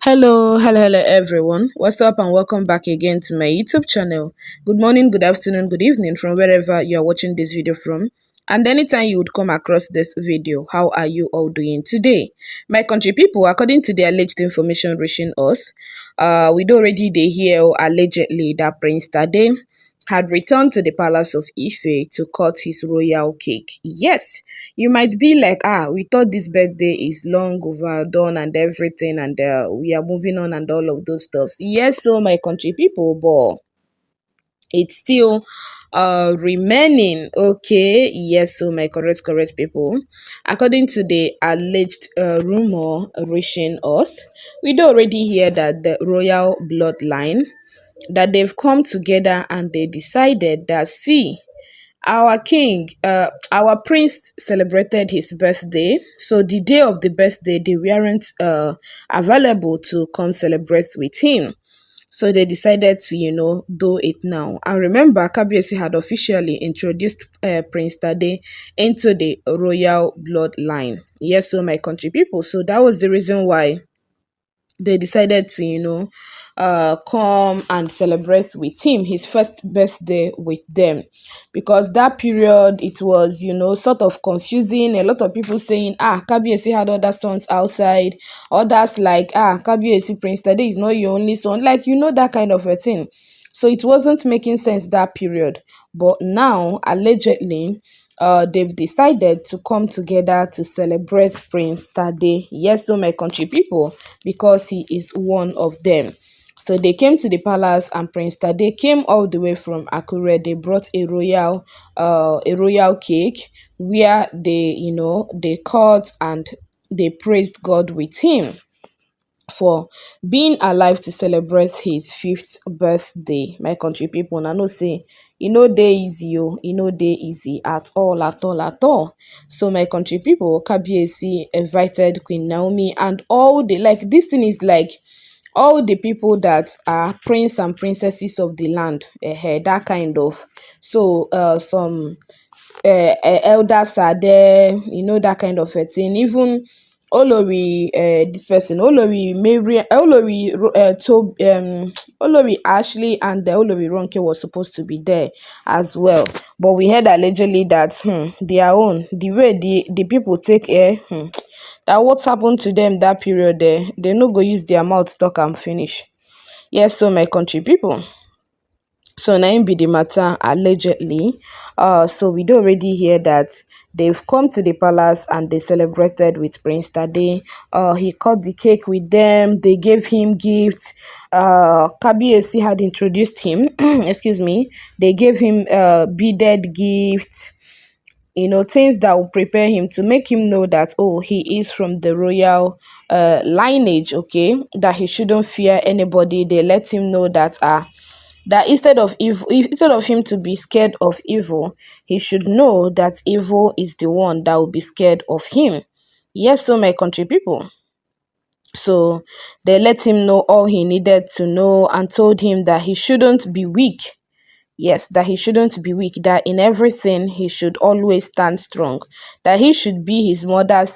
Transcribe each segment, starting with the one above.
Hello, everyone. What's up, and welcome back again to my YouTube channel. Good morning, good afternoon, good evening from wherever you are watching this video from. And anytime you would come across this video, how are you all doing today? My country people, according to the alleged information reaching us, we'd already they hear allegedly that Prince Tade had returned to the palace of Ife to cut his royal cake. Yes, you might be like, we thought this birthday is long overdone and everything, and we are moving on and all of those stuffs. Yes, so my country people, but it's still remaining. Okay, yes, so my correct people, according to the alleged rumor reaching us, we'd already hear that the royal bloodline, that they've come together and they decided that, see, our king, our prince celebrated his birthday. So the day of the birthday, they weren't available to come celebrate with him. So they decided to, do it now. And remember, Kabiesi had officially introduced Prince Tade into the royal bloodline. Yes, so my country people. So that was the reason why they decided to, come and celebrate with him his first birthday with them, because that period it was, sort of confusing. A lot of people saying, Kabiyesi had other sons outside, others like, Kabiyesi, Prince Tade is not your only son, like, that kind of a thing. So it wasn't making sense that period. But now, allegedly, they've decided to come together to celebrate Prince Tade. Yes, so my country people, because he is one of them. So they came to the palace, and Prince Tade came all the way from Akure. They brought a royal cake where they cut and they praised God with him for being alive to celebrate his fifth birthday. My country people, na know say dey easy, dey easy at all. So my country people, Kabiyesi invited Queen Naomi and all the, like, this thing is like all the people that are prince and princesses of the land, that kind of. So some elders are there, that kind of a thing. Even Olori, this person, Olori Mary, Olori Ashley, and the Olori Ronke was supposed to be there as well. But we heard allegedly that their own, the way the people take air, that what's happened to them that period there, they no go use their mouth talk and finish. Yes, so my country people. So now be the matter allegedly. So we do already hear that they've come to the palace and they celebrated with Prince Tade. He cut the cake with them. They gave him gifts. Kabiyesi had introduced him. Excuse me. They gave him beaded gifts. Things that will prepare him to make him know that, oh, he is from the royal lineage. Okay, that he shouldn't fear anybody. They let him know that that instead of him to be scared of evil, he should know that evil is the one that will be scared of him. Yes, so my country people. So they let him know all he needed to know and told him that he shouldn't be weak. Yes, that he shouldn't be weak, that in everything he should always stand strong, that he should be his mother's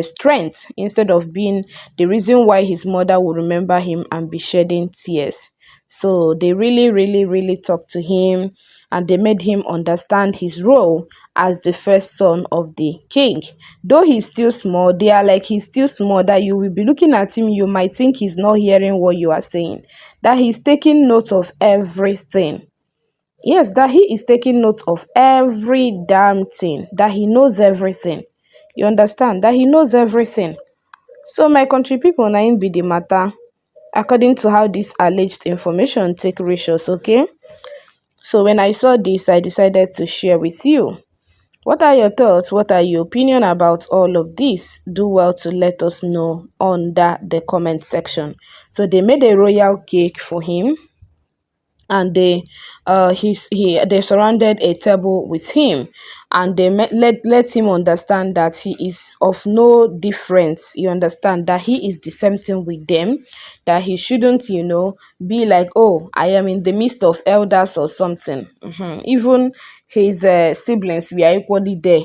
strength instead of being the reason why his mother will remember him and be shedding tears. So they really talked to him, and they made him understand his role as the first son of the king. Though he's still small, they are like, he's still small, that you will be looking at him, you might think he's not hearing what you are saying, that he's taking note of everything. Yes, that he is taking note of every damn thing, that he knows everything. You understand? That he knows everything. So my country people, na be the matter, according to how this alleged information take reach us. Okay, so when I saw this, I decided to share with you. What are your thoughts? What are your opinion about all of this? Do well to let us know under the comment section. So they made a royal cake for him, and they surrounded a table with him. and they let him understand that he is of no difference. You understand that he is the same thing with them, that he shouldn't, be like, oh, I am in the midst of elders or something. Even his siblings were equally there.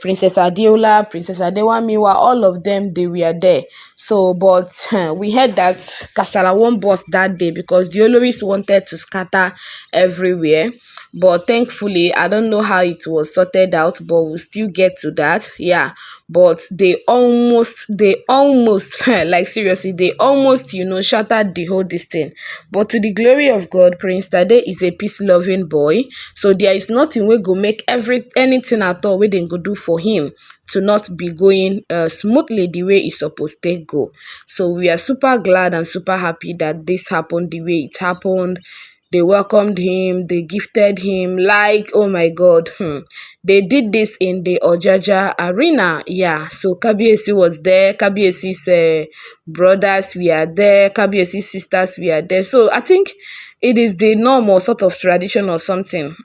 Princess Adiola, Princess Adewamiwa, all of them, they were there. So, but we heard that Kasala won't bust that day because the Oloris wanted to scatter everywhere. But thankfully, I don't know how it was sorted out, but we'll still get to that. Yeah. But they almost, like seriously, they almost, shattered the whole this thing. But to the glory of God, Prince Tade is a peace-loving boy. So there is nothing we go make anything at all we didn't go do for him to not be going smoothly the way it's supposed to go. So we are super glad and super happy that this happened the way it happened. They welcomed him, they gifted him, like, oh my God, they did this in the Ojaja arena. Yeah, so Kabiesi was there, Kabiesi's brothers were there, Kabiesi's sisters were there. So I think it is the normal sort of tradition or something.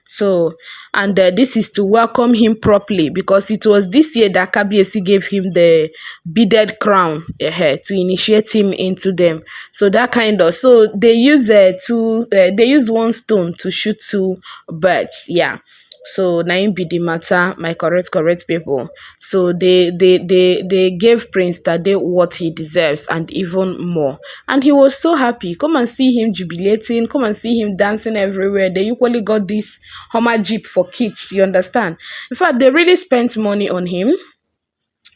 So, and this is to welcome him properly, because it was this year that Kabiesi gave him the beaded crown to initiate him into them. So that kind of, so they use they use one stone to shoot two birds. Yeah. So na im be the matter, my correct people. So they gave Prince Tade what he deserves and even more. And he was so happy. Come and see him jubilating, come and see him dancing everywhere. They equally got this Hummer Jeep for kids, you understand? In fact, they really spent money on him.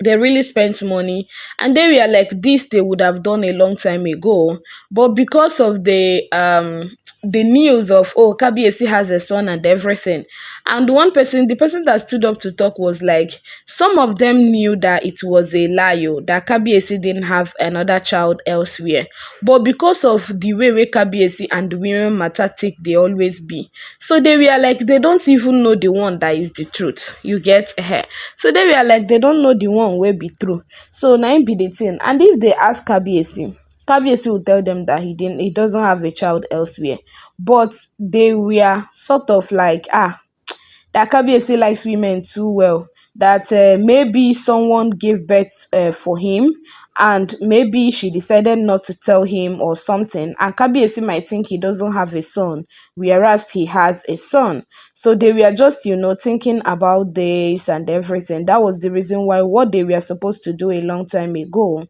They really spent money, and they were like, this they would have done a long time ago, but because of the news of, oh, Kabiesi has a son and everything, and the person that stood up to talk was like, some of them knew that it was a lie, that Kabiesi didn't have another child elsewhere, but because of the way Kabiesi and the women matter take they always be, so they were like, they don't even know the one that is the truth, you get her. So they were like, they don't know the one will be true. So now be the thing. And if they ask Kabiesi will tell them that he doesn't have a child elsewhere. But they were sort of like, that Kabiesi likes women too well, that maybe someone gave birth for him, and maybe she decided not to tell him or something, and Kabiesi might think he doesn't have a son, whereas he has a son. So they were just, thinking about this and everything. That was the reason why what they were supposed to do a long time ago,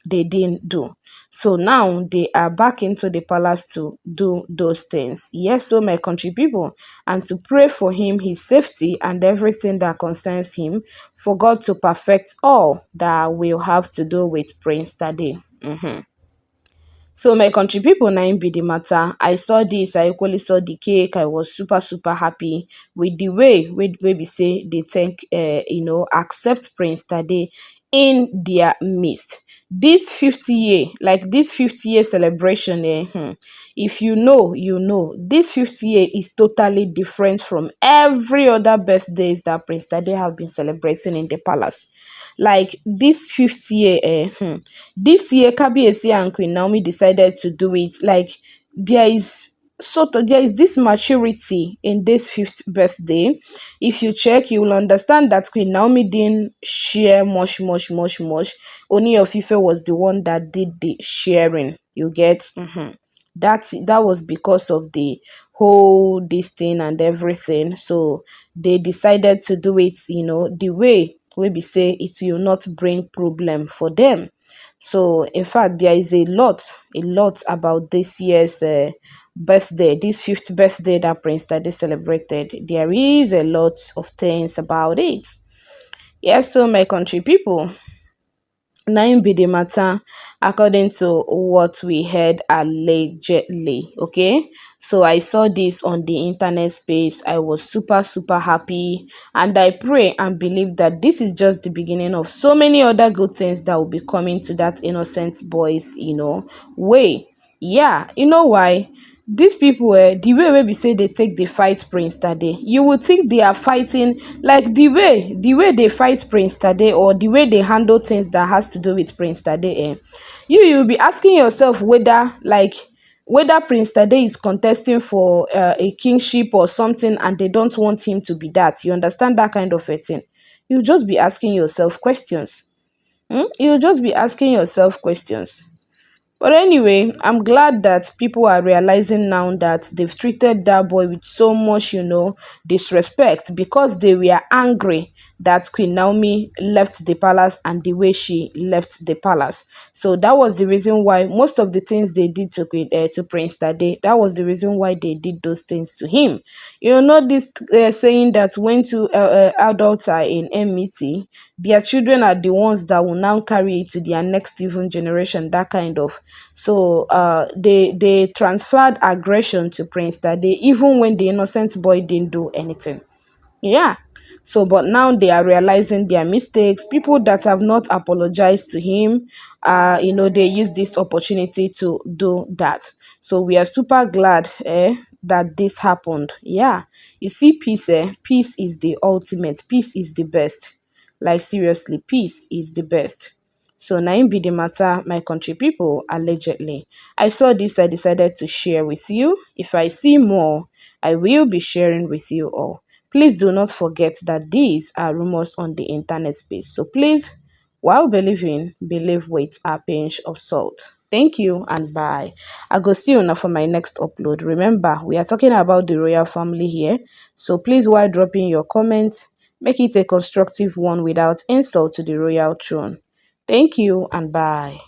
they didn't do. So now they are back into the palace to do those things. Yes, so my country people, and to pray for him, his safety, and everything that concerns him, for God to perfect all that will have to do with Prince Tade. So my country people, na im be the matter. I saw this, I equally saw the cake. I was super happy with the way we say they think accept Prince Tade in their midst. This 50-year celebration, if you know, this 50 year is totally different from every other birthdays that Prince Tade have been celebrating in the palace. Like this 50 year, this year Kabiyesi and Queen Naomi decided to do it. Like there is this maturity in this fifth birthday. If you check, you will understand that Queen Naomi didn't share much. Only of Ife was the one that did the sharing. You get? That was because of the whole this thing and everything. So they decided to do it, the way we say it will not bring problem for them. So in fact, there is a lot about this year's birthday, this fifth birthday that Prince Tade celebrated. There is a lot of things about it. Yes, so my country people, na im be the matter according to what we heard allegedly. Okay, so I saw this on the internet space. I was super happy, and I pray and believe that this is just the beginning of so many other good things that will be coming to that innocent boy's way. Yeah, you know why? These people, the way we say they take the fight Prince Tade, you would think they are fighting like the way they fight Prince Tade, or the way they handle things that has to do with Prince Tade. You'll be asking yourself whether like whether Prince Tade is contesting for a kingship or something, and they don't want him to be that. You understand that kind of a thing? You just be asking yourself questions. You just be asking yourself questions. But anyway, I'm glad that people are realizing now that they've treated that boy with so much, disrespect, because they were angry that Queen Naomi left the palace and the way she left the palace. So that was the reason why most of the things they did to Prince Tade, that was the reason why they did those things to him. This saying that when two adults are in enmity, their children are the ones that will now carry it to their next even generation, that kind of. So they transferred aggression to Prince Tade even when the innocent boy didn't do anything. Yeah. So, but now they are realizing their mistakes. People that have not apologized to him, they use this opportunity to do that. So we are super glad that this happened. Yeah. You see, peace is the ultimate. Peace is the best. Like seriously, peace is the best. So na im be the matter, my country people, allegedly. I saw this, I decided to share with you. If I see more, I will be sharing with you all. Please do not forget that these are rumors on the internet space. So please, while believing, believe with a pinch of salt. Thank you and bye. I go see you now for my next upload. Remember, we are talking about the royal family here. So please, while dropping your comments, make it a constructive one without insult to the royal throne. Thank you and bye.